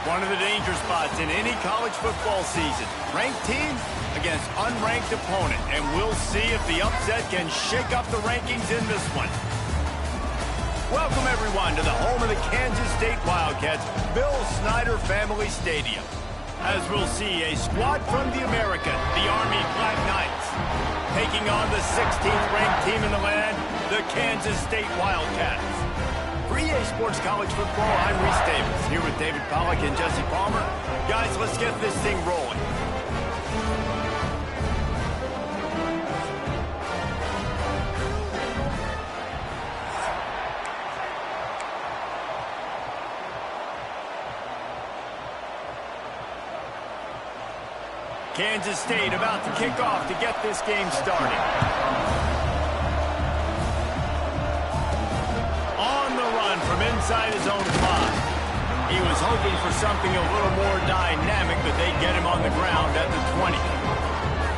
One of the danger spots in any college football season. Ranked team against unranked opponent. And we'll see if the upset can shake up the rankings in this one. Welcome, everyone, to the home of the Kansas State Wildcats, Bill Snyder Family Stadium. As we'll see, a squad from the American, the Army Black Knights, taking on the 16th ranked team in the land, the Kansas State Wildcats. For EA Sports College Football, I'm Reese Davis, here with David Pollack and Jesse Palmer. Guys, let's get this thing rolling. Kansas State about to kick off to get this game started. On the run from inside his own 5. He was hoping for something a little more dynamic, but they get him on the ground at the 20.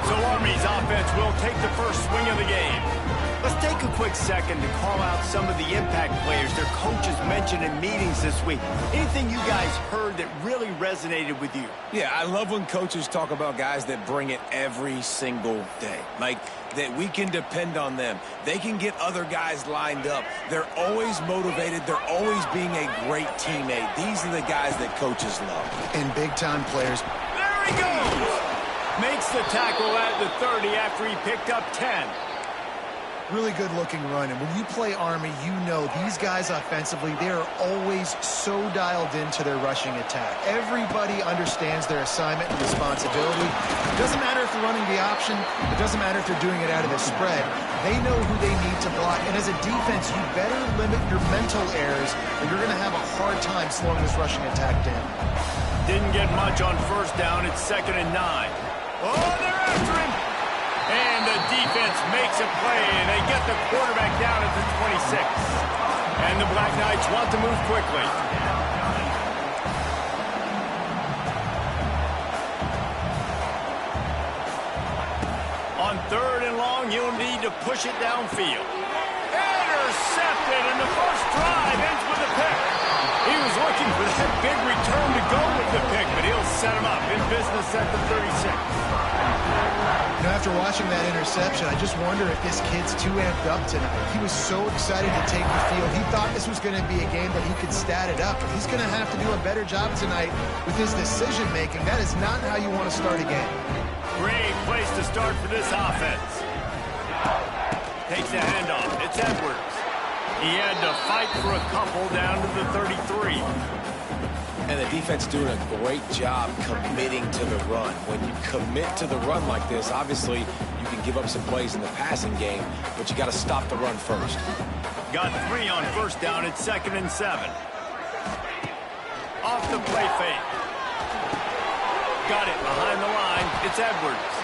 So Army's offense will take the first swing of the game. Let's take a quick second to call out some of the impact players their coaches mentioned in meetings this week. Anything you guys heard that really resonated with you? Yeah, I love when coaches talk about guys that bring it every single day. Like, that we can depend on them. They can get other guys lined up. They're always motivated. They're always being a great teammate. These are the guys that coaches love. And big-time players. There he goes! Makes the tackle at the 30 after he picked up 10. Really good-looking run, and when you play Army, you know these guys offensively, they are always so dialed into their rushing attack. Everybody understands their assignment and responsibility. It doesn't matter if they're running the option. It doesn't matter if they're doing it out of the spread. They know who they need to block, and as a defense, you better limit your mental errors, or you're going to have a hard time slowing this rushing attack down. Didn't get much on first down. It's 2nd and 9. Oh, they're after him! And the defense makes a play, and they get the quarterback down at the 26. And the Black Knights want to move quickly. On 3rd and long, you'll need to push it downfield. Intercepted, and the first drive ends with a pick. He was looking for that big return to go with the pick, but he'll set him up in business at the 36. You know, after watching that interception, I just wonder if this kid's too amped up tonight. He was so excited to take the field. He thought this was going to be a game that he could stat it up. But he's going to have to do a better job tonight with his decision-making. That is not how you want to start a game. Great place to start for this offense. Takes the handoff. It's Edwards. He had to fight for a couple down to the 33. And the defense doing a great job committing to the run. When you commit to the run like this, obviously you can give up some plays in the passing game, but you got to stop the run first. Got 3 on first down. It's 2nd and 7. Off the play fake. Got it behind the line. It's Edwards.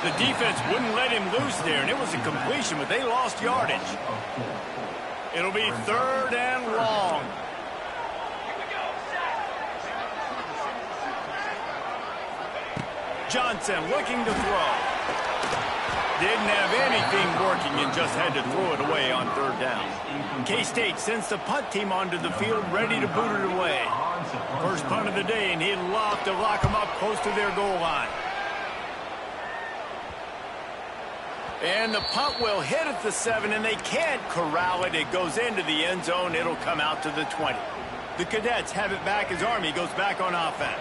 The defense wouldn't let him loose there, and it was a completion, but they lost yardage. It'll be 3rd and long. Johnson looking to throw. Didn't have anything working and just had to throw it away on 3rd down. K-State sends the punt team onto the field ready to boot it away. First punt of the day, and he'd love to lock them up close to their goal line. And the punt will hit at the 7, and they can't corral it. It goes into the end zone. It'll come out to the 20. The Cadets have it back as Army goes back on offense.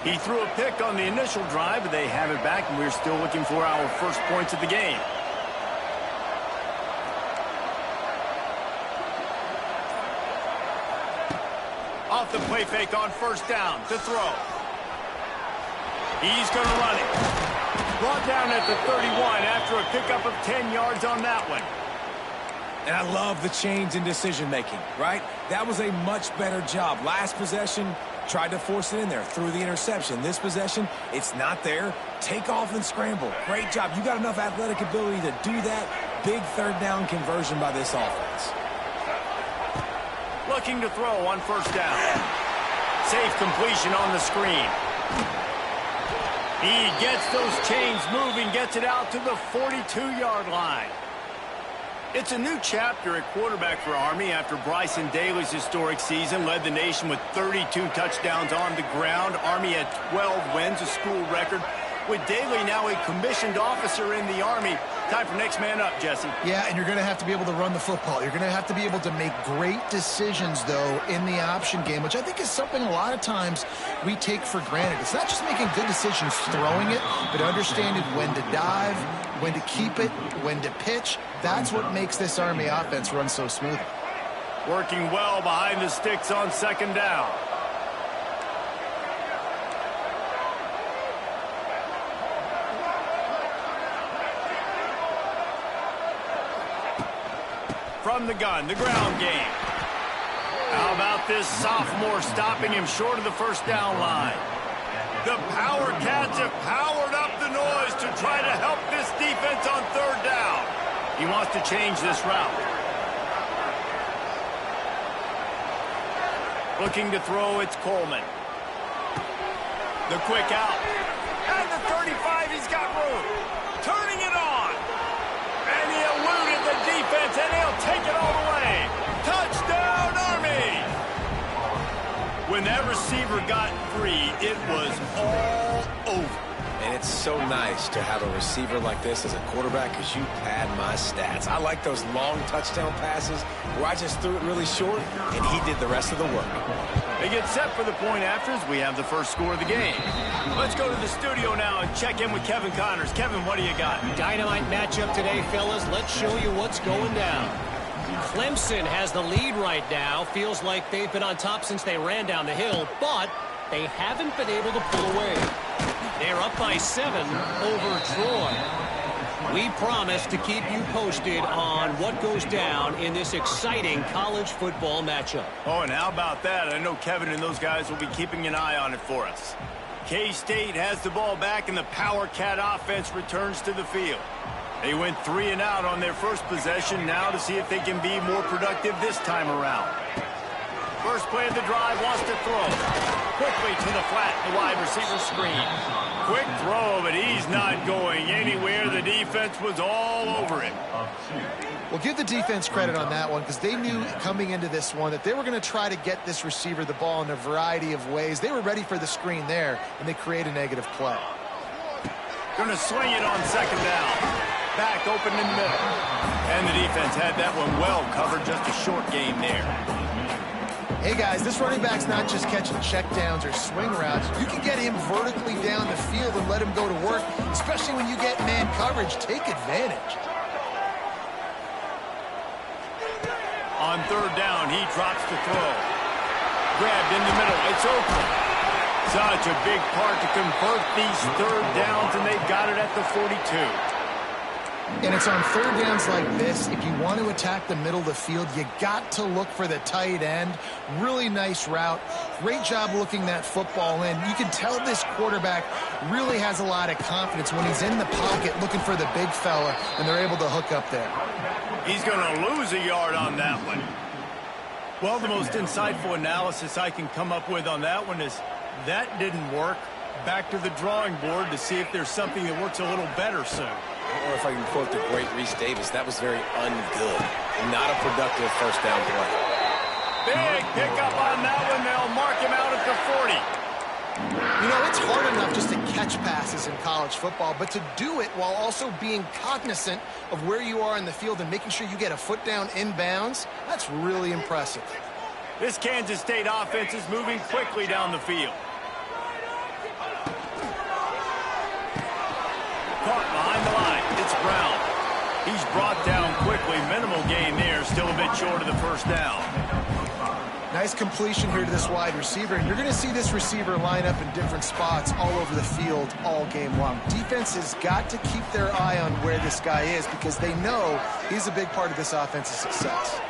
He threw a pick on the initial drive, but they have it back, and we're still looking for our first points of the game. Off the play fake on first down to throw. He's going to run it. Brought down at the 31 after a pickup of 10 yards on that one. And I love the change in decision-making, right? That was a much better job. Last possession, tried to force it in there, threw the interception. This possession, it's not there. Take off and scramble. Great job. You got enough athletic ability to do that. Big 3rd down conversion by this offense. Looking to throw on first down. Safe completion on the screen. He gets those chains moving, gets it out to the 42-yard line. It's a new chapter at quarterback for Army after Bryson Daly's historic season led the nation with 32 touchdowns on the ground. Army had 12 wins, a school record. With Daly now a commissioned officer in the Army, time for next man up, Jesse. Yeah, and you're going to have to be able to run the football. You're going to have to be able to make great decisions, though, in the option game, which I think is something a lot of times we take for granted. It's not just making good decisions throwing it, but understanding when to dive, when to keep it, when to pitch. That's what makes this Army offense run so smooth. Working well behind the sticks on second down. From the gun, the ground game. How about this sophomore stopping him short of the first down line? The Power Cats have powered up the noise to try to help this defense on third down. He wants to change this route. Looking to throw, it's Coleman. The quick out. And the 35, he's got room. Turning it on. And he eluded the defense, and he'll take it all the way. Touchdown, Army! When that receiver got free, it was all over. And it's so nice to have a receiver like this as a quarterback because you pad my stats. I like those long touchdown passes where I just threw it really short, and he did the rest of the work. They get set for the point afters. We have the first score of the game. Let's go to the studio now and check in with Kevin Connors. Kevin, what do you got? Dynamite matchup today, fellas. Let's show you what's going down. Clemson has the lead right now. Feels like they've been on top since they ran down the hill, but they haven't been able to pull away. They're up by 7 over Troy. We promise to keep you posted on what goes down in this exciting college football matchup. Oh, and how about that? I know Kevin and those guys will be keeping an eye on it for us. K-State has the ball back, and the Power Cat offense returns to the field. They went 3 and out on their first possession, now to see if they can be more productive this time around. First play of the drive, wants to throw. Quickly to the flat, the wide receiver screen. Quick throw, but he's not going anywhere. The defense was all over him. Well, give the defense credit on that one because they knew coming into this one that they were going to try to get this receiver the ball in a variety of ways. They were ready for the screen there, and they create a negative play. Going to swing it on second down. Back open in the middle. And the defense had that one well covered, just a short game there. Hey, guys, this running back's not just catching checkdowns or swing routes. You can get him vertically down the field and let him go to work, especially when you get man coverage. Take advantage. On third down, he drops the throw. Grabbed in the middle. It's Oakland. Such a big part to convert these third downs, and they've got it at the 42. And it's on third downs like this, if you want to attack the middle of the field, you got to look for the tight end. Really nice route. Great job looking that football in. You can tell this quarterback really has a lot of confidence when he's in the pocket looking for the big fella, and they're able to hook up there. He's going to lose a yard on that one. Well, the most insightful analysis I can come up with on that one is that didn't work. Back to the drawing board to see if there's something that works a little better soon. Or if I can quote the great Reese Davis, that was very ungood. Not a productive first down play. Big pickup on that one. They'll mark him out at the 40. You know, it's hard enough just to catch passes in college football, but to do it while also being cognizant of where you are in the field and making sure you get a foot down inbounds, that's really impressive. This Kansas State offense is moving quickly down the field. Caught behind the line. It's Brown. He's brought down quickly. Minimal gain there. Still a bit short of the first down. Nice completion here to this wide receiver. And you're going to see this receiver line up in different spots all over the field all game long. Defense has got to keep their eye on where this guy is because they know he's a big part of this offense's success.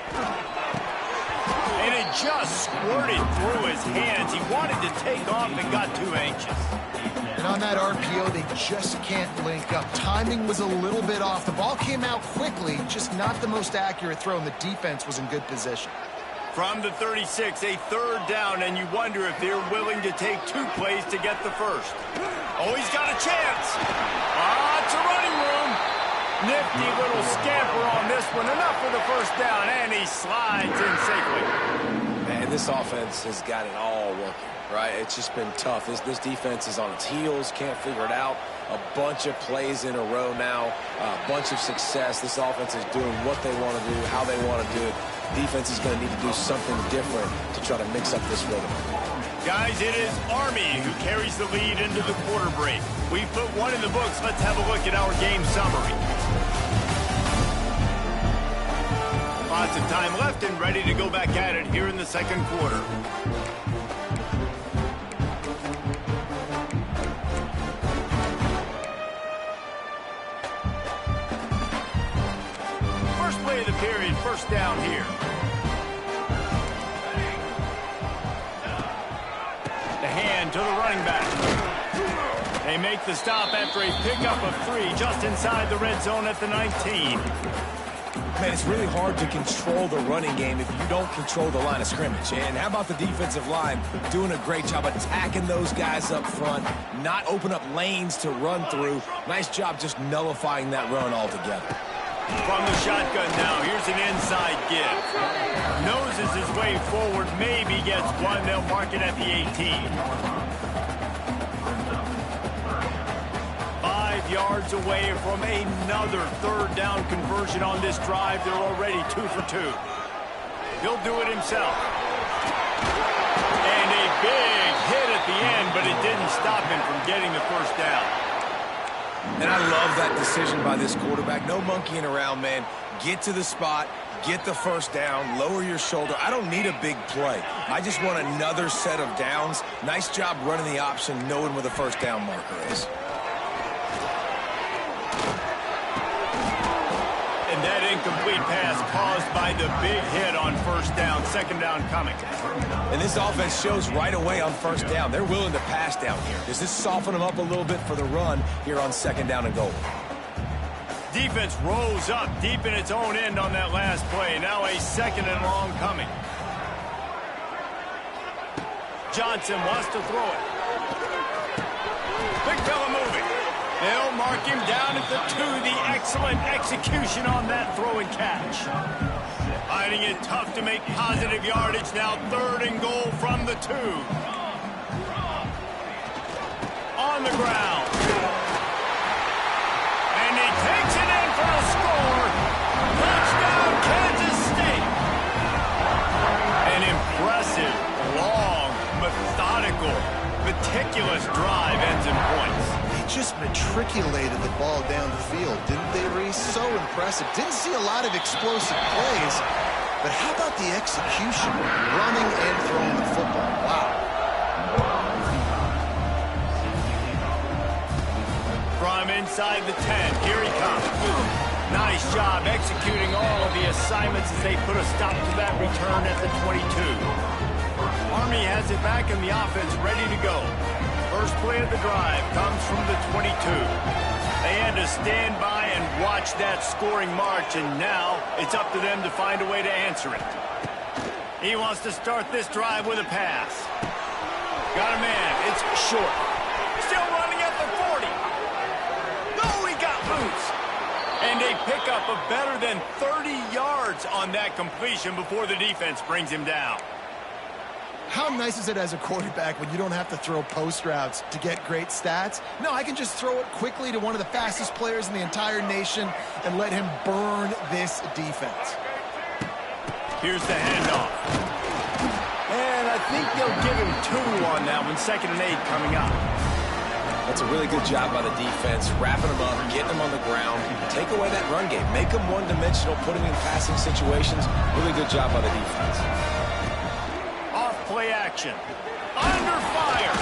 And it just squirted through his hands. He wanted to take off and got too anxious. And on that RPO, they just can't link up. Timing was a little bit off. The ball came out quickly, just not the most accurate throw, and the defense was in good position. From the 36, a third down, and you wonder if they're willing to take 2 plays to get the first. Oh, he's got a chance. Lots of running room. Nifty little scamper on this one. Enough for the first down, and he slides in safely. Man, this offense has got it all working, right? It's just been tough. This defense is on its heels, can't figure it out. A bunch of plays in a row now, a bunch of success. This offense is doing what they want to do, how they want to do it. Defense is going to need to do something different to try to mix up this rhythm. Guys, it is Army who carries the lead into the quarter break. We've put one in the books. Let's have a look at our game summary. Lots of time left and ready to go back at it here in the second quarter. First play of the period, first down here. The hand to the running back. They make the stop after a pickup of 3 just inside the red zone at the 19. Man, it's really hard to control the running game if you don't control the line of scrimmage. And how about the defensive line doing a great job attacking those guys up front, not open up lanes to run through. Nice job just nullifying that run altogether. From the shotgun now, here's an inside give. Noses his way forward, maybe gets one. They'll mark it at the 18. 5 yards away from another third down conversion on this drive. They're already 2 for 2. He'll do it himself. And a big hit at the end, but it didn't stop him from getting the first down. And I love that decision by this quarterback. No monkeying around, man. Get to the spot, get the first down, lower your shoulder. I don't need a big play. I just want another set of downs. Nice job running the option, knowing where the first down marker is. And that incomplete pass caused by the big hit on first down. Second down coming. And this offense shows right away on first down. They're willing to pass down here. Does this soften them up a little bit for the run here on second down and goal? Defense rolls up deep in its own end on that last play. Now a second and long coming. Johnson wants to throw it. Big fella moving. They'll mark him down at the 2. The excellent execution on that throw and catch. Finding it tough to make positive yardage. Now third and goal from the 2. On the ground. And he takes it in for a score. Touchdown, Kansas State. An impressive, long, methodical, meticulous drive ends in points. Just matriculated the ball down the field, didn't they, Reese? So impressive. Didn't see a lot of explosive plays, but how about the execution, running and throwing the football? Wow. From inside the 10, here he comes. Nice job executing all of the assignments as they put a stop to that return at the 22. Army has it back in the offense, ready to go. First play of the drive comes from the 22. They had to stand by and watch that scoring march, and now it's up to them to find a way to answer it. He wants to start this drive with a pass. Got a man. It's short. Still running at the 40. No, he got loose. And a pickup of better than 30 yards on that completion before the defense brings him down. How nice is it as a quarterback when you don't have to throw post routes to get great stats? No, I can just throw it quickly to one of the fastest players in the entire nation and let him burn this defense. Here's the handoff. And I think they'll give him 2 on that one. 2nd and 8 coming up. That's a really good job by the defense, wrapping them up, getting them on the ground. Take away that run game. Make them one-dimensional, put them in passing situations. Really good job by the defense. Play action. Under fire.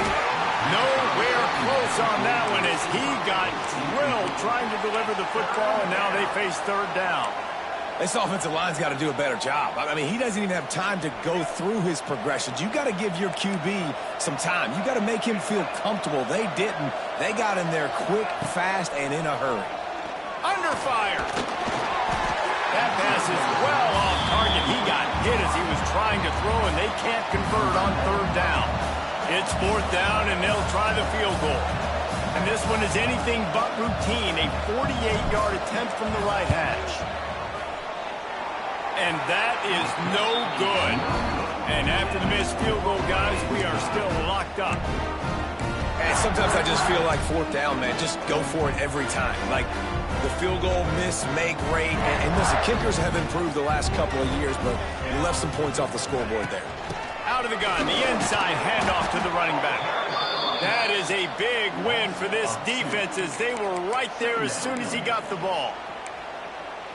Nowhere close on that one as he got drilled trying to deliver the football, and now they face third down. This offensive line's got to do a better job. I mean, he doesn't even have time to go through his progressions. You got to give your QB some time. You got to make him feel comfortable. They didn't. They got in there quick, fast, and in a hurry. Under fire. That pass is well off target. He got hit as he was trying to throw, and they can't convert on third down. It's fourth down, and they'll try the field goal. And This one is anything but routine. A 48-yard attempt from the right hash. And that is no good. And after the missed field goal, guys, we are still locked up. And sometimes I just feel like fourth down, man. Just go for it every time. Like the field goal miss, make great. And listen, kickers have improved the last couple of years, but you left some points off the scoreboard there. Out of the gun, the inside handoff to the running back. That is a big win for this defense as they were right there as soon as he got the ball.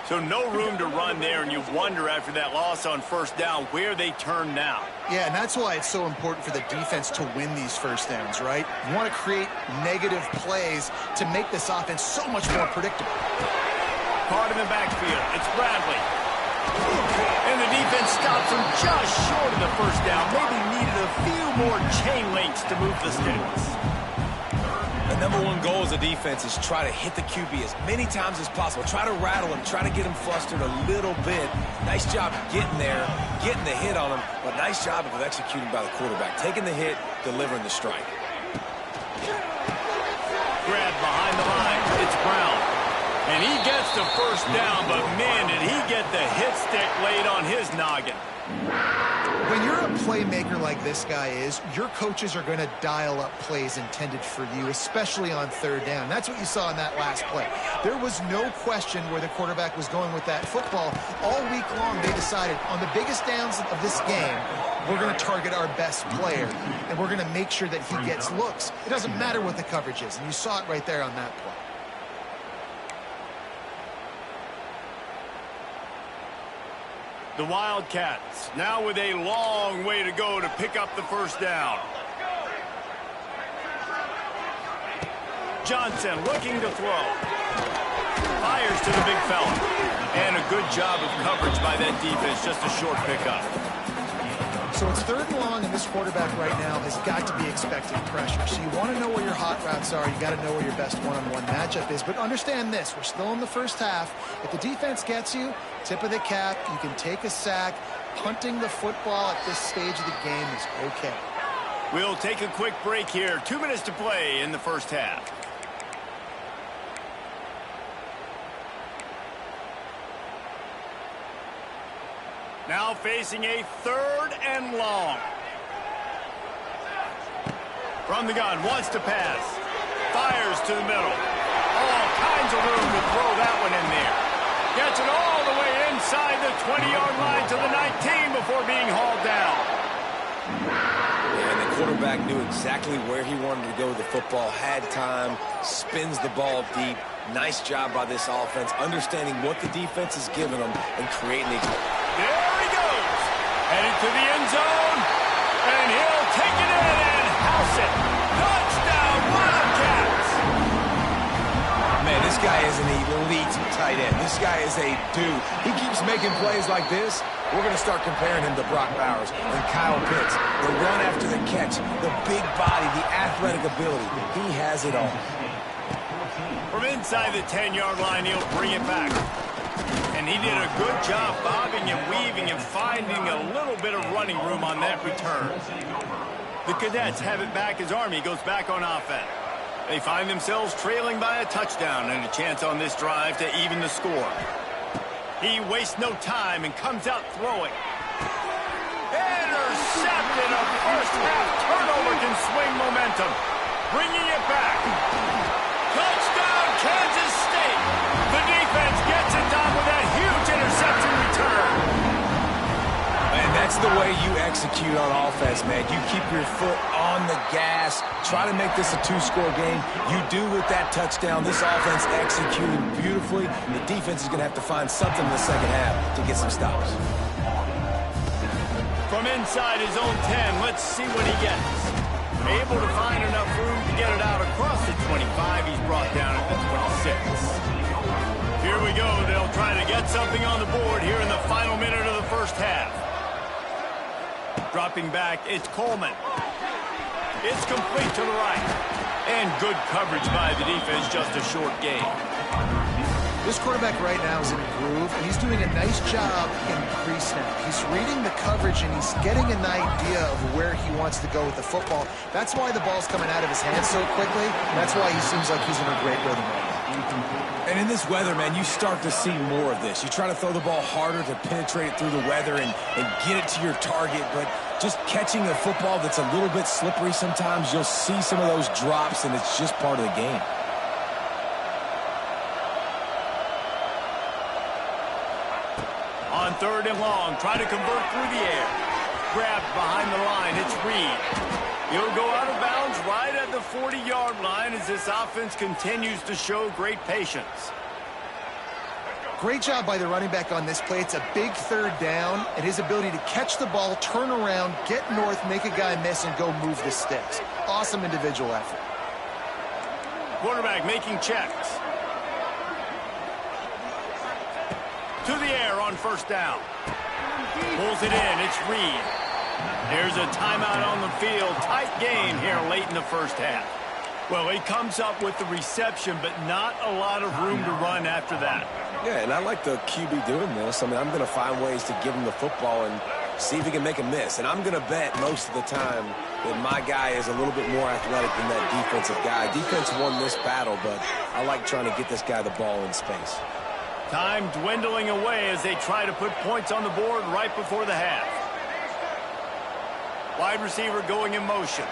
So no room to run there, and you wonder after that loss on first down where they turn now. Yeah, and that's why it's so important for the defense to win these first downs, right? You want to create negative plays to make this offense so much more predictable. Caught in the backfield. It's Bradley. And the defense stops him just short of the first down. Maybe needed a few more chain links to move the sticks. The number one goal as a defense is try to hit the QB as many times as possible. Try to rattle him, try to get him flustered a little bit. Nice job getting there, getting the hit on him, but nice job of executing by the quarterback. Taking the hit, delivering the strike. Grab behind the line. It's Brown. And he gets the first down, but man, did he get the hit stick laid on his noggin. When you're a playmaker like this guy is, your coaches are going to dial up plays intended for you, especially on third down. That's what you saw in that last play. There was no question where the quarterback was going with that football. All week long, they decided on the biggest downs of this game, we're going to target our best player, and we're going to make sure that he gets looks. It doesn't matter what the coverage is, and you saw it right there on that play. The Wildcats now with a long way to go to pick up the first down. Johnson looking to throw. Fires to the big fella. And a good job of coverage by that defense. Just a short pickup. So it's third and long, and this quarterback right now has got to be expecting pressure. So you want to know where your hot routes are. You got to know where your best one-on-one matchup is. But understand this, we're still in the first half. If the defense gets you, tip of the cap, you can take a sack. Punting the football at this stage of the game is okay. We'll take a quick break here. 2 minutes to play in the first half. Now facing a third and long. From the gun, wants to pass. Fires to the middle. All kinds of room to throw that one in there. Gets it all the way inside the 20-yard line to the 19 before being hauled down. And the quarterback knew exactly where he wanted to go with the football, had time, spins the ball deep. Nice job by this offense, understanding what the defense is giving them and creating a... There he goes. Headed to the end zone. And he'll take it in and house it. Touchdown, Wildcats. Man, this guy is an elite tight end. This guy is a dude. He keeps making plays like this. We're going to start comparing him to Brock Bowers and Kyle Pitts. The run after the catch, the big body, the athletic ability. He has it all. From inside the 10-yard line, he'll bring it back. And he did a good job bobbing and weaving and finding a little bit of running room on that return. The Cadets have it back as Army goes back on offense. They find themselves trailing by a touchdown and a chance on this drive to even the score. He wastes no time and comes out throwing. Intercepted. A first-half turnover can swing momentum. Bringing it back. Touchdown, Kansas State. The defense gets it done with that huge interception return. Man, that's the way you execute on offense, man. You keep your foot on the gas. Try to make this a two-score game. You do with that touchdown. This offense executed beautifully. The defense is going to have to find something in the second half to get some stops. From inside his own 10, let's see what he gets. Able to find enough room to get it out across the 25. He's brought down at the 26. Here we go. They'll try to get something on the board here in the final minute of the first half. Dropping back, it's Coleman. It's complete to the right. And good coverage by the defense, just a short gain. This quarterback right now is in a groove, and he's doing a nice job in pre-snap. He's reading the coverage, and he's getting an idea of where he wants to go with the football. That's why the ball's coming out of his hands so quickly. That's why he seems like he's in a great rhythm right now. And in this weather, man, you start to see more of this. You try to throw the ball harder to penetrate it through the weather and get it to your target, but just catching a football that's a little bit slippery sometimes, you'll see some of those drops, and it's just part of the game. On 3rd and long, try to convert through the air. Grabbed behind the line, it's Reed. He'll go out of bounds right at the 40-yard line as this offense continues to show great patience. Great job by the running back on this play. It's a big 3rd down, and his ability to catch the ball, turn around, get north, make a guy miss, and go move the sticks. Awesome individual effort. Quarterback making checks. To the air on 1st down. Pulls it in. It's Reed. There's a timeout on the field. Tight game here late in the 1st half. Well, he comes up with the reception, but not a lot of room to run after that. Yeah, and I like the QB doing this. I mean, I'm going to find ways to give him the football and see if he can make a miss. And I'm going to bet most of the time that my guy is a little bit more athletic than that defensive guy. Defense won this battle, but I like trying to get this guy the ball in space. Time dwindling away as they try to put points on the board right before the half. Wide receiver going in motion.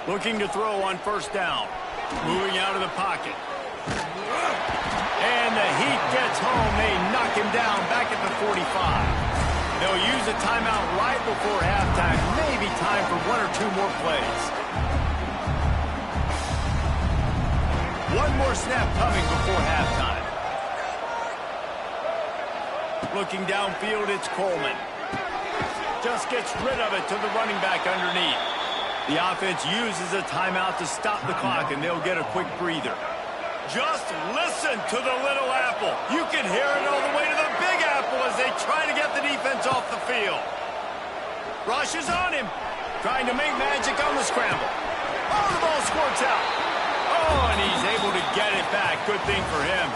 Looking to throw on 1st down. Moving out of the pocket. And the heat gets home. They knock him down back at the 45. They'll use a timeout right before halftime. Maybe time for 1 or 2 more plays. One more snap coming before halftime. Looking downfield, it's Coleman. Just gets rid of it to the running back underneath. The offense uses a timeout to stop the clock, and they'll get a quick breather. Just listen to the little apple. You can hear it all the way to the big apple as they try to get the defense off the field. Rush is on him, trying to make magic on the scramble. Oh, the ball squirts out. Oh, and he's able to get it back. Good thing for him.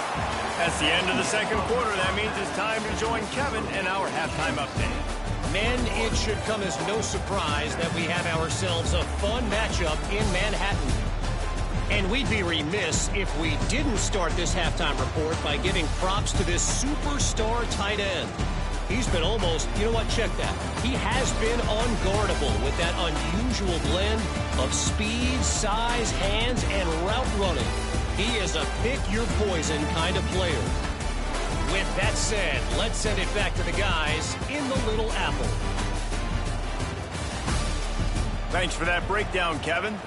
That's the end of the 2nd quarter. That means it's time to join Kevin in our halftime update. Men, it should come as no surprise that we have ourselves a fun matchup in Manhattan. And we'd be remiss if we didn't start this halftime report by giving props to this superstar tight end. He's been almost, you know what, check that. He has been unguardable with that unusual blend of speed, size, hands, and route running. He is a pick-your-poison kind of player. With that said, let's send it back to the guys in the Little Apple. Thanks for that breakdown, Kevin.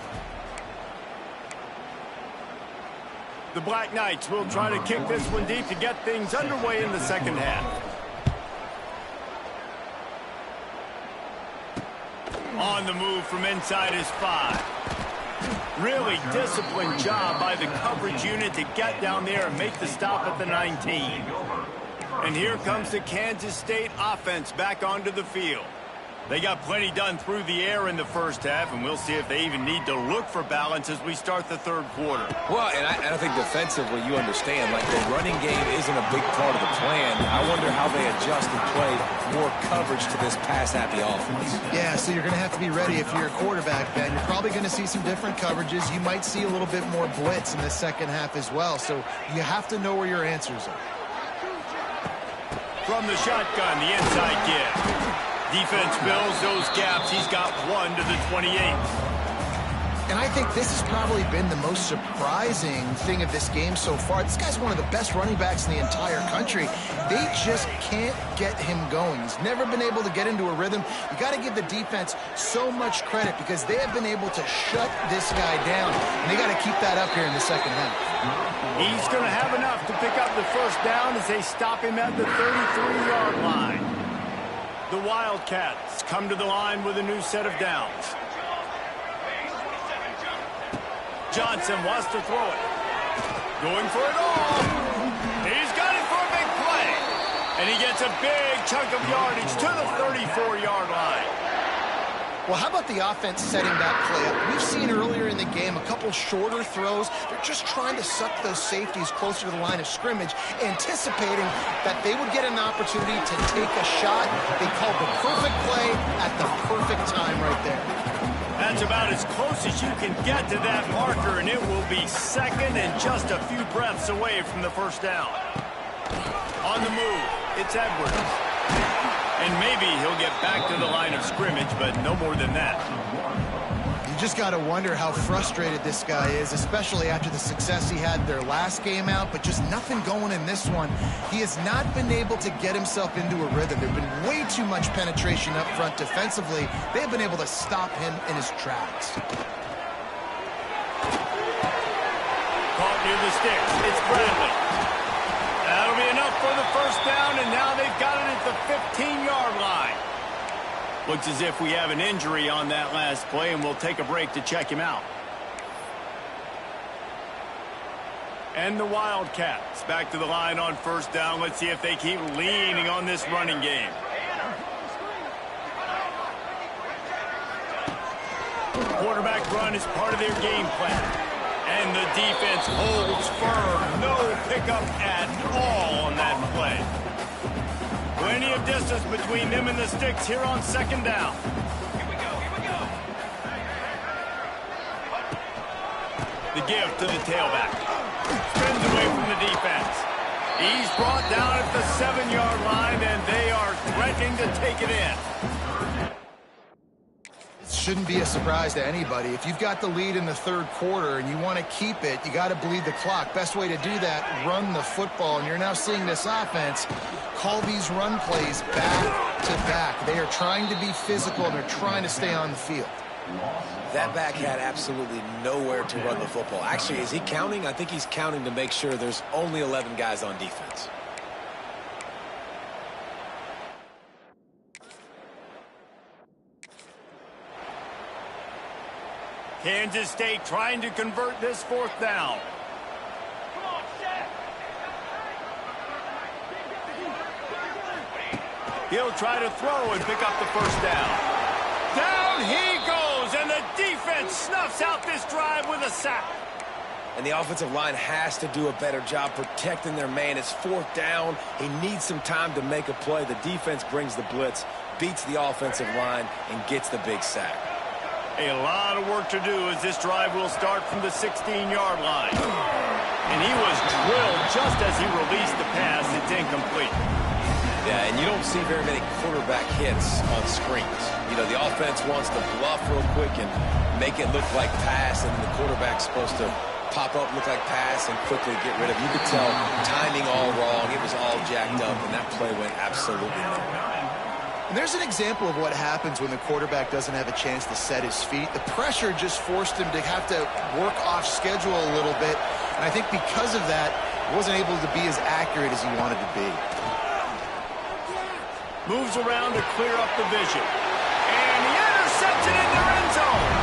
The Black Knights will try to kick this one deep to get things underway in the 2nd half. On the move from inside his 5. Really disciplined job by the coverage unit to get down there and make the stop at the 19. And here comes the Kansas State offense back onto the field. They got plenty done through the air in the 1st half, and we'll see if they even need to look for balance as we start the 3rd quarter. Well, and I think defensively, you understand, like the running game isn't a big part of the plan. I wonder how they adjust and play more coverage to this pass-happy offense. Yeah, so you're going to have to be ready if you're a quarterback, Ben. You're probably going to see some different coverages. You might see a little bit more blitz in the 2nd half as well, so you have to know where your answers are. From the shotgun, the inside give. Defense fills those gaps. He's got 1 to the 28. And I think this has probably been the most surprising thing of this game so far. This guy's one of the best running backs in the entire country. They just can't get him going. He's never been able to get into a rhythm. You got to give the defense so much credit because they have been able to shut this guy down. And they got to keep that up here in the 2nd half. He's going to have enough to pick up the 1st down as they stop him at the 33-yard line. The Wildcats come to the line with a new set of downs. Johnson wants to throw it. Going for it all. He's got it for a big play. And he gets a big chunk of yardage to the 34-yard line. Well, how about the offense setting that play up? We've seen earlier in the game a couple shorter throws. They're just trying to suck those safeties closer to the line of scrimmage, anticipating that they would get an opportunity to take a shot. They called the perfect play at the perfect time right there. That's about as close as you can get to that marker, and it will be second and just a few breaths away from the first down. On the move, it's Edwards. And maybe he'll get back to the line of scrimmage, but no more than that. You just got to wonder how frustrated this guy is, especially after the success he had their last game out, but just nothing going in this one. He has not been able to get himself into a rhythm. There's been way too much penetration up front defensively. They've been able to stop him in his tracks. Caught near the sticks. It's Bradley. That'll be enough for the first down, and now they've got it at the 15-yard line. Looks as if we have an injury on that last play, and we'll take a break to check him out. And the Wildcats back to the line on first down. Let's see if they keep leaning on this running game. Quarterback run is part of their game plan. And the defense holds firm. No pickup at all on that play. Plenty of distance between them and the sticks here on second down. Here we go. The give to the tailback. Spins away from the defense. He's brought down at the 7-yard line, and they are threatening to take it in. Shouldn't be a surprise to anybody. If you've got the lead in the third quarter and you want to keep it, you got to bleed the clock. Best way to do that, run the football. And you're now seeing this offense call these run plays back to back. They are trying to be physical, and they're trying to stay on the field. That back had absolutely nowhere to run the football. Actually, is he counting? I think he's counting to make sure there's only 11 guys on defense. Kansas State trying to convert this fourth down. He'll try to throw and pick up the first down. Down he goes, and the defense snuffs out this drive with a sack. And the offensive line has to do a better job protecting their man. It's fourth down. He needs some time to make a play. The defense brings the blitz, beats the offensive line, and gets the big sack. A lot of work to do as this drive will start from the 16-yard line. And he was drilled just as he released the pass. It's incomplete. Yeah, and you don't see very many quarterback hits on screens. You know, the offense wants to bluff real quick and make it look like pass, and the quarterback's supposed to pop up, look like pass, and quickly get rid of it. You could tell timing all wrong. It was all jacked up, and that play went absolutely nowhere. And there's an example of what happens when the quarterback doesn't have a chance to set his feet. The pressure just forced him to have to work off schedule a little bit. And I think because of that, he wasn't able to be as accurate as he wanted to be. Moves around to clear up the vision. And he intercepts it in the end zone.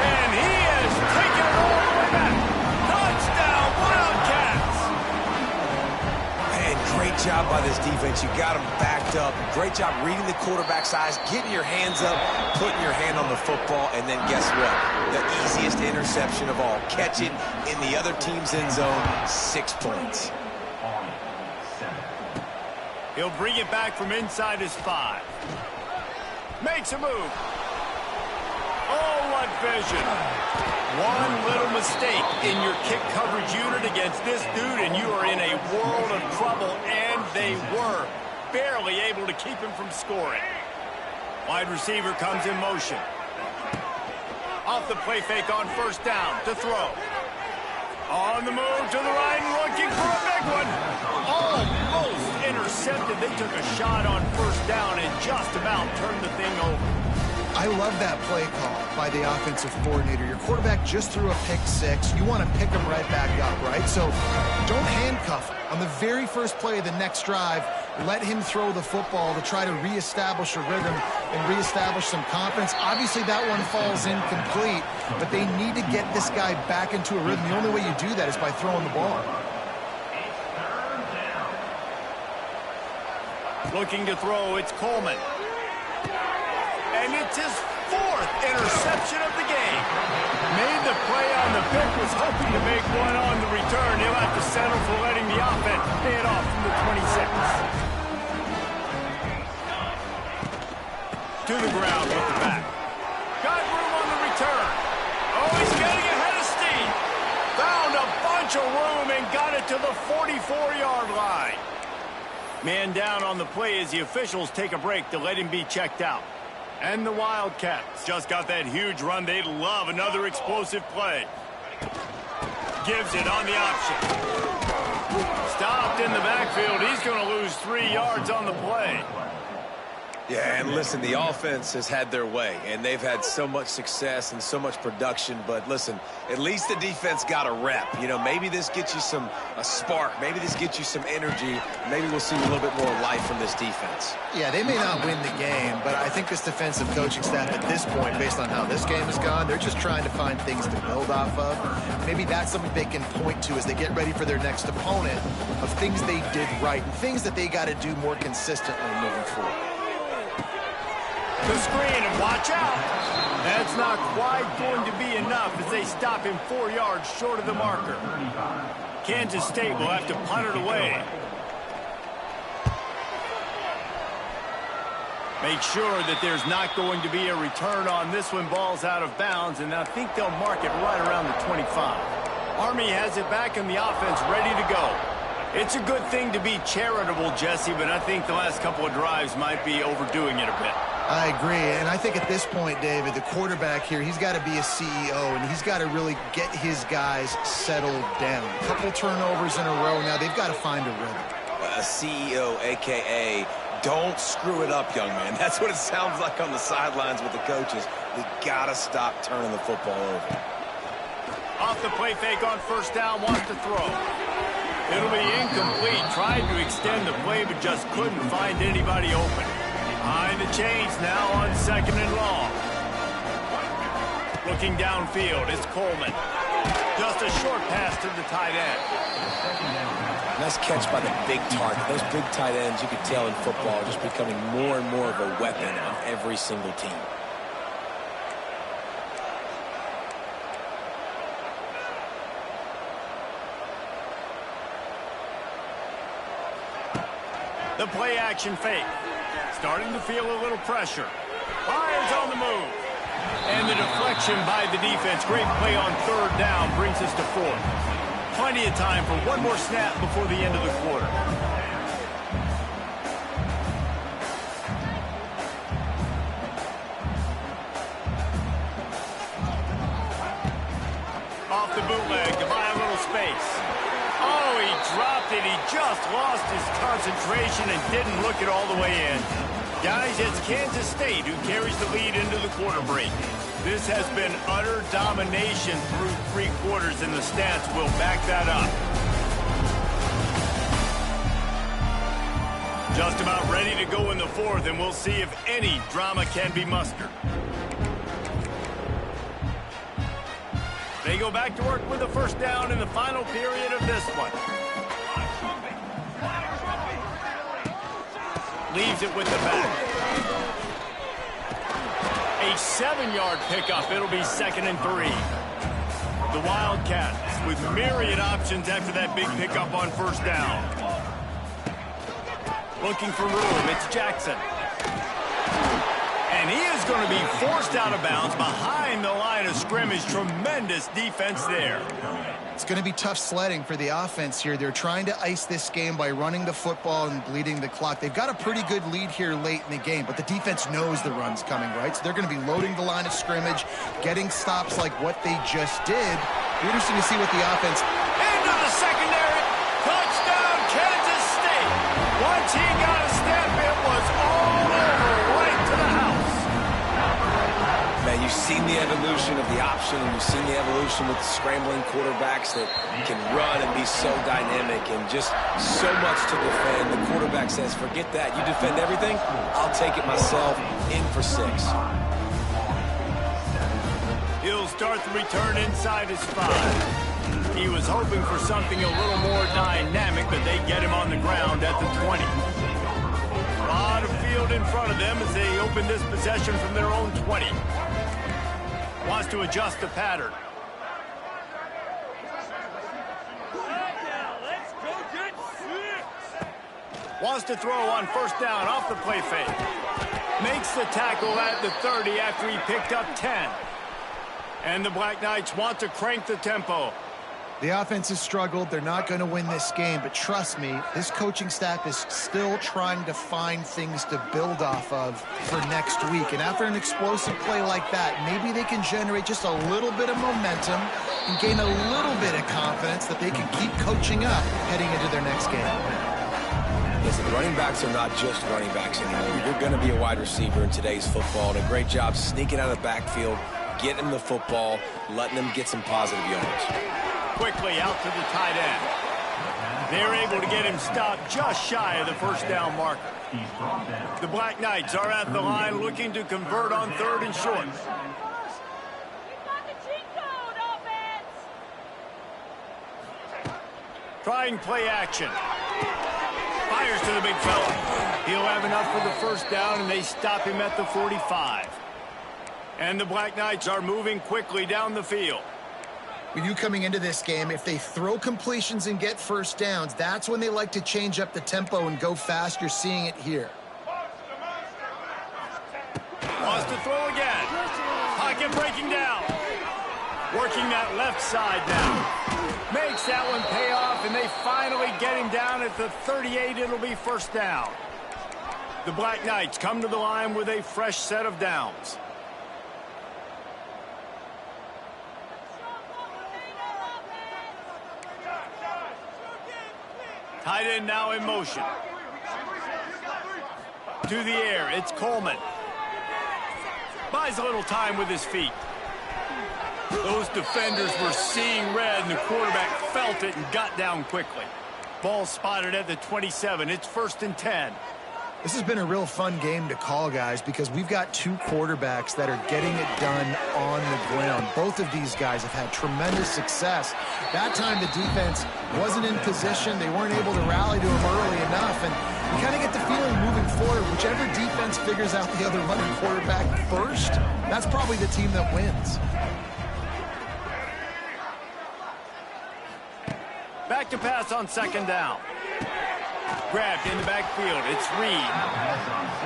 And he has taken it all the way back. Touchdown, Wildcats! Man, great job by this defense. You got them backed up. Great job reading the quarterback's eyes, getting your hands up, putting your hand on the football, and then guess what? The easiest interception of all. Catch it in the other team's end zone, 6 points. He'll bring it back from inside his 5. Makes a move. Oh, what vision. One little mistake in your kick coverage unit against this dude, and you are in a world of trouble, and they were barely able to keep him from scoring. Wide receiver comes in motion. Off the play fake on first down to throw. On the move to the right, looking for a big one. Almost intercepted. They took a shot on first down and just about turned the thing over. I love that play call by the offensive coordinator. Your quarterback just threw a pick six. You want to pick him right back up, right? So don't handcuff him. On the very first play of the next drive, let him throw the football to try to reestablish a rhythm and reestablish some confidence. Obviously, that one falls incomplete, but they need to get this guy back into a rhythm. The only way you do that is by throwing the ball. Looking to throw, it's Coleman. And it's his fourth interception of the game. Made the play on the pick, was hoping to make one on the return. He'll have to settle for letting the offense pay it off from the 26. To the ground with the back. Got room on the return. Oh, he's getting ahead of steam. Found a bunch of room and got it to the 44-yard line. Man down on the play as the officials take a break to let him be checked out. And the Wildcats just got that huge run. They'd love another explosive play. Gives it on the option. Stopped in the backfield. He's going to lose 3 yards on the play. Yeah, and listen, the offense has had their way, and they've had so much success and so much production. But listen, at least the defense got a rep. You know, maybe this gets you a spark. Maybe this gets you some energy. Maybe we'll see a little bit more life from this defense. Yeah, they may not win the game, but I think this defensive coaching staff at this point, based on how this game has gone, they're just trying to find things to build off of. Maybe that's something they can point to as they get ready for their next opponent, of things they did right and things that they got to do more consistently moving forward. The screen, and watch out. That's not quite going to be enough as they stop him 4 yards short of the marker. Kansas State will have to punt it away. Make sure that there's not going to be a return on this one. Ball's out of bounds, and I think they'll mark it right around the 25. Army has it back in the offense, ready to go. It's a good thing to be charitable, Jesse, but I think the last couple of drives might be overdoing it a bit. I agree, and I think at this point, David, the quarterback here, he's got to be a CEO, and he's got to really get his guys settled down. A couple turnovers in a row now. They've got to find a rhythm. A CEO, a.k.a. don't screw it up, young man. That's what it sounds like on the sidelines with the coaches. We got to stop turning the football over. Off the play fake on first down, wants to throw. It'll be incomplete. Tried to extend the play, but just couldn't find anybody open. Behind the chains now on second and long. Looking downfield, it's Coleman. Just a short pass to the tight end. Nice catch by the big target. Those big tight ends, you can tell in football, are just becoming more and more of a weapon on every single team. The play action fake. Starting to feel a little pressure. Lions on the move. And the deflection by the defense. Great play on third down brings us to fourth. Plenty of time for one more snap before the end of the quarter. Off the bootleg to buy a little space. Oh, he dropped it. He just lost his concentration and didn't look it all the way in. Guys, it's Kansas State who carries the lead into the quarter break. This has been utter domination through 3 quarters, and the stats will back that up. Just about ready to go in the fourth, and we'll see if any drama can be mustered. They go back to work with a first down in the final period of this one. Leaves it with the back. A 7-yard pickup. It'll be 2nd and 3. The Wildcats with myriad options after that big pickup on first down. Looking for room. It's Jackson. And he is going to be forced out of bounds behind the line of scrimmage. Tremendous defense there. It's going to be tough sledding for the offense here. They're trying to ice this game by running the football and bleeding the clock. They've got a pretty good lead here late in the game, but the defense knows the run's coming, right? So they're going to be loading the line of scrimmage, getting stops like what they just did. Be interesting to see what the offense... Into the secondary. Touchdown, Kansas State. Once he got a step, it was all over right to the house. Man, you've seen the evolution of the option, and you've seen the evolution with the scrambling quarterbacks that can run and be so dynamic and just so much to defend. The quarterback says, forget that. You defend everything, I'll take it myself. In for 6. He'll start the return inside his 5. He was hoping for something a little more dynamic, but they get him on the ground at the 20. A lot of field in front of them as they open this possession from their own 20. Wants to adjust the pattern. Wants to throw on first down off the play fake. Makes the tackle at the 30 after he picked up 10. And the Black Knights want to crank the tempo. The offense has struggled. They're not going to win this game, but trust me, this coaching staff is still trying to find things to build off of for next week. And after an explosive play like that, maybe they can generate just a little bit of momentum and gain a little bit of confidence that they can keep coaching up heading into their next game. Listen, running backs are not just running backs anymore. You're going to be a wide receiver in today's football, and a great job sneaking out of the backfield, getting the football, letting them get some positive yards. Quickly out to the tight end. They're able to get him stopped just shy of the first down marker. The Black Knights are at the line looking to convert on third and short. Trying play action. Fires to the big fella. He'll have enough for the first down, and they stop him at the 45. And the Black Knights are moving quickly down the field. With you coming into this game, if they throw completions and get first downs, that's when they like to change up the tempo and go fast. You're seeing it here. Wants to throw again. Pocket breaking down. Working that left side now. Makes that one pay off, and they finally get him down at the 38. It'll be first down. The Black Knights come to the line with a fresh set of downs. Tight end now in motion. To the air, it's Coleman. Buys a little time with his feet. Those defenders were seeing red, and the quarterback felt it and got down quickly. Ball spotted at the 27. It's first and 10. This has been a real fun game to call, guys, because we've got two quarterbacks that are getting it done on the ground. Both of these guys have had tremendous success. That time the defense wasn't in position. They weren't able to rally to him early enough. And you kind of get the feeling moving forward, whichever defense figures out the other running quarterback first, that's probably the team that wins. Back to pass on second down. Grabbed in the backfield. It's Reed.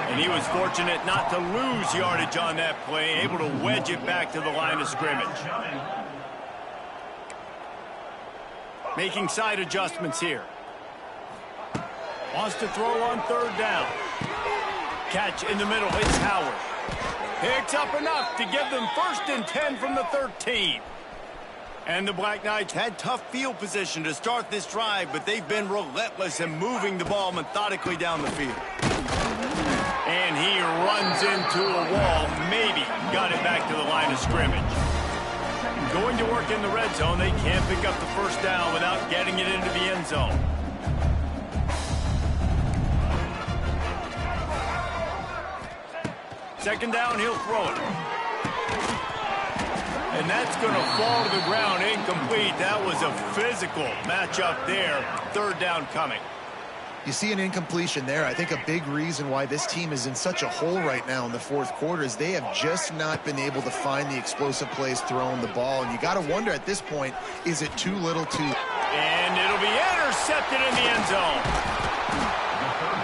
And he was fortunate not to lose yardage on that play, able to wedge it back to the line of scrimmage. Making side adjustments here. Wants to throw on third down. Catch in the middle. It's Howard. Picks up enough to give them first and 10 from the 13. And the Black Knights had tough field position to start this drive, but they've been relentless in moving the ball methodically down the field. And he runs into a wall, maybe got it back to the line of scrimmage. Going to work in the red zone, they can't pick up the first down without getting it into the end zone. Second down, he'll throw it. And that's going to fall to the ground, incomplete. That was a physical matchup there. Third down coming. You see an incompletion there. I think a big reason why this team is in such a hole right now in the fourth quarter is they have just not been able to find the explosive plays throwing the ball. And you got to wonder at this point, is it too little too... And it'll be intercepted in the end zone.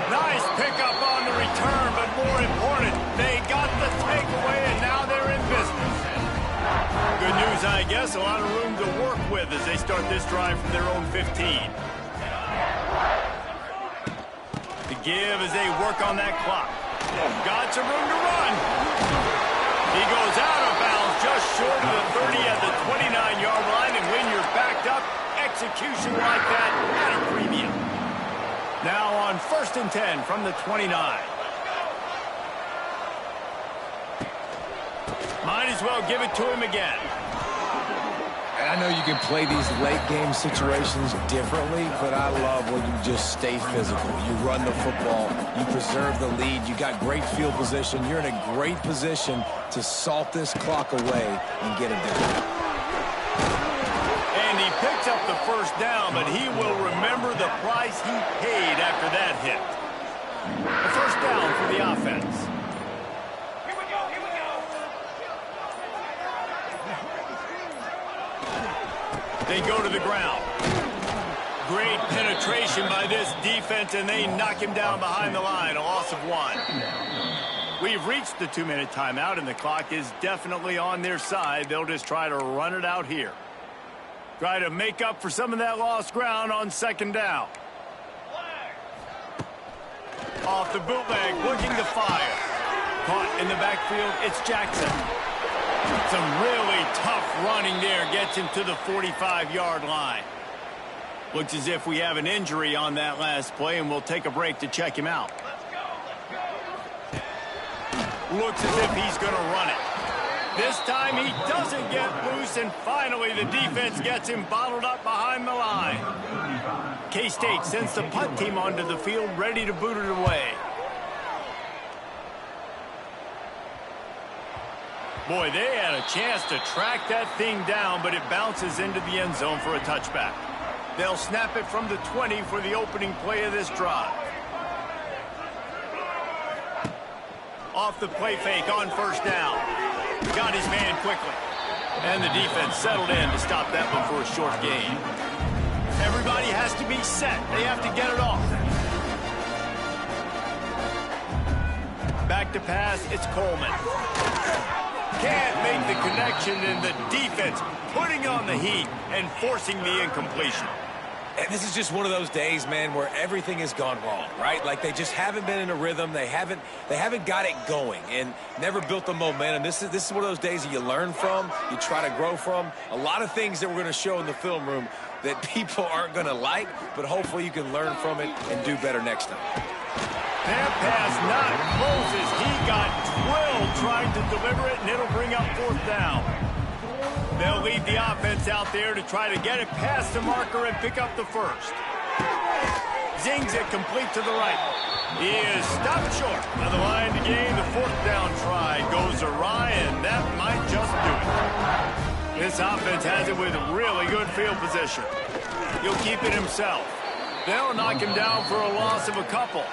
Nice pickup on the return, but more important, they got the takeaway, and now they're in business. Good news, I guess, a lot of room to work with as they start this drive from their own 15. To give as they work on that clock. Got some room to run. He goes out of bounds just short of the 30 at the 29-yard line, and when you're backed up, execution like that at a premium. Now on first and 10 from the 29. Might as well give it to him again. And I know you can play these late-game situations differently, but I love when you just stay physical. You run the football. You preserve the lead. You got great field position. You're in a great position to salt this clock away and get it done. And he picks up the first down, but he will remember the price he paid after that hit. A first down for the offense. They go to the ground. Great penetration by this defense, and they knock him down behind the line, a loss of 1. We've reached the 2-minute timeout, and the clock is definitely on their side. They'll just try to run it out here. Try to make up for some of that lost ground on second down. Off the bootleg, looking to fire. Caught in the backfield, it's Jackson. Some really tough running there gets him to the 45-yard line. Looks as if we have an injury on that last play, and we'll take a break to check him out. Looks as if he's going to run it. This time he doesn't get loose, and finally the defense gets him bottled up behind the line. K-State sends the punt team onto the field, ready to boot it away. Boy, they had a chance to track that thing down, but it bounces into the end zone for a touchback. They'll snap it from the 20 for the opening play of this drive. Off the play fake on first down. Got his man quickly. And the defense settled in to stop that one for a short gain. Everybody has to be set. They have to get it off. Back to pass, it's Coleman. Can't make the connection, and the defense putting on the heat and forcing the incompletion. And this is just one of those days, man, where everything has gone wrong, right? Like they just haven't been in a rhythm. They haven't got it going and never built the momentum. This is one of those days that you learn from, you try to grow from. A lot of things that we're going to show in the film room that people aren't going to like, but hopefully you can learn from it and do better next time. That pass not closes. He got drilled trying to deliver it, and it'll bring up fourth down. They'll lead the offense out there to try to get it past the marker and pick up the first. Zings it complete to the right. He is stopped short of the line to gain. The fourth down try goes awry, and that might just do it. This offense has it with really good field position. He'll keep it himself. They'll knock him down for a loss of a couple.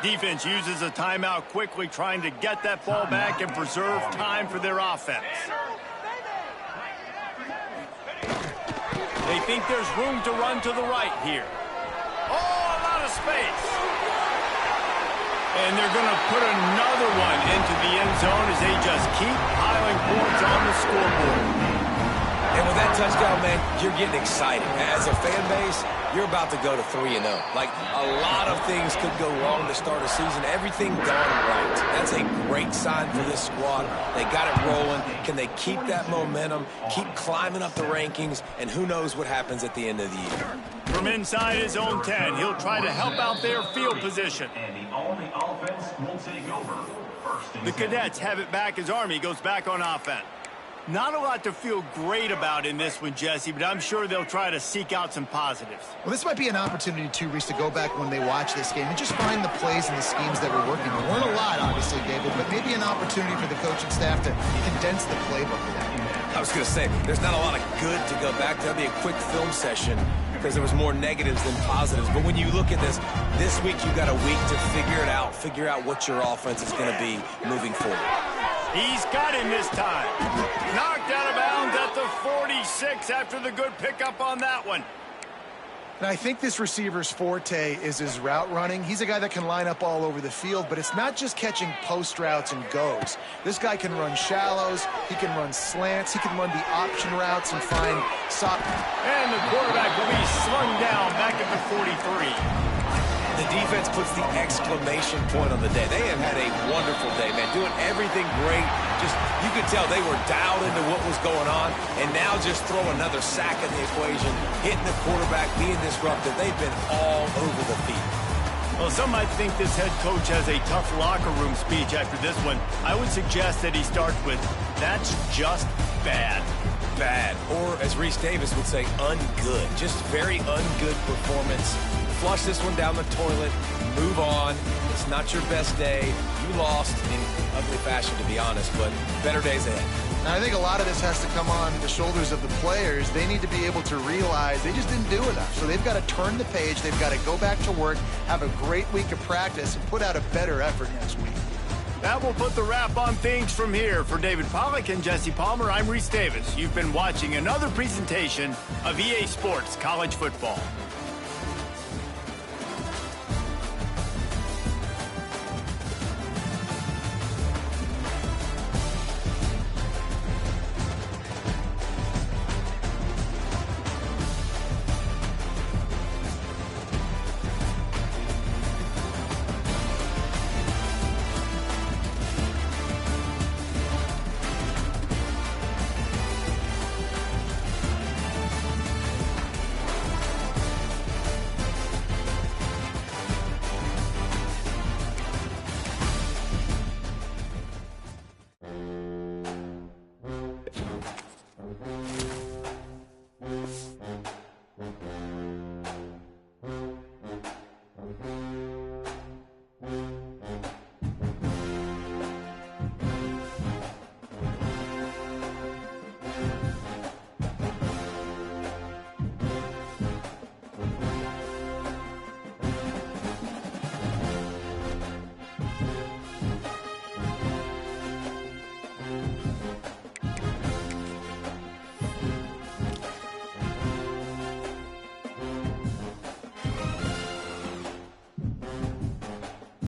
Defense uses a timeout quickly, trying to get that ball back and preserve time for their offense. They think there's room to run to the right here. Oh, a lot of space. And they're going to put another one into the end zone as they just keep piling points on the scoreboard. And with that touchdown, man, you're getting excited. As a fan base, you're about to go to 3-0. Like, a lot of things could go wrong to start a season. Everything gone right. That's a great sign for this squad. They got it rolling. Can they keep that momentum, keep climbing up the rankings, and who knows what happens at the end of the year. From inside his own 10, he'll try to help out their field position. And the Army offense will take over. The Cadets have it back as Army goes back on offense. Not a lot to feel great about in this one, Jesse, but I'm sure they'll try to seek out some positives. Well, this might be an opportunity, too, Reese, to go back when they watch this game and just find the plays and the schemes that were working. There weren't a lot, obviously, David, but maybe an opportunity for the coaching staff to condense the playbook a little. I was going to say, there's not a lot of good to go back to. That'd be a quick film session because there was more negatives than positives. But when you look at this week you've got a week to figure out what your offense is going to be moving forward. He's got him this time. Knocked out of bounds at the 46 after the good pickup on that one. And I think this receiver's forte is his route running. He's a guy that can line up all over the field, but it's not just catching post routes and goes. This guy can run shallows, he can run slants, he can run the option routes and find soft. And the quarterback will be slung down back at the 43. The defense puts the exclamation point on the day. They have had a wonderful day, man, doing everything great. Just, you could tell they were dialed into what was going on, and now just throw another sack in the equation, hitting the quarterback, being disruptive. They've been all over the field. Well, some might think this head coach has a tough locker room speech after this one. I would suggest that he starts with, "That's just bad." Bad, or as Reese Davis would say, ungood. Just very ungood performance. Flush this one down the toilet, move on. It's not your best day. You lost in ugly fashion, to be honest, but better days ahead. And I think a lot of this has to come on the shoulders of the players. They need to be able to realize they just didn't do enough. So they've got to turn the page. They've got to go back to work, have a great week of practice, and put out a better effort next week. That will put the wrap on things from here. For David Pollack and Jesse Palmer, I'm Reese Davis. You've been watching another presentation of EA Sports College Football.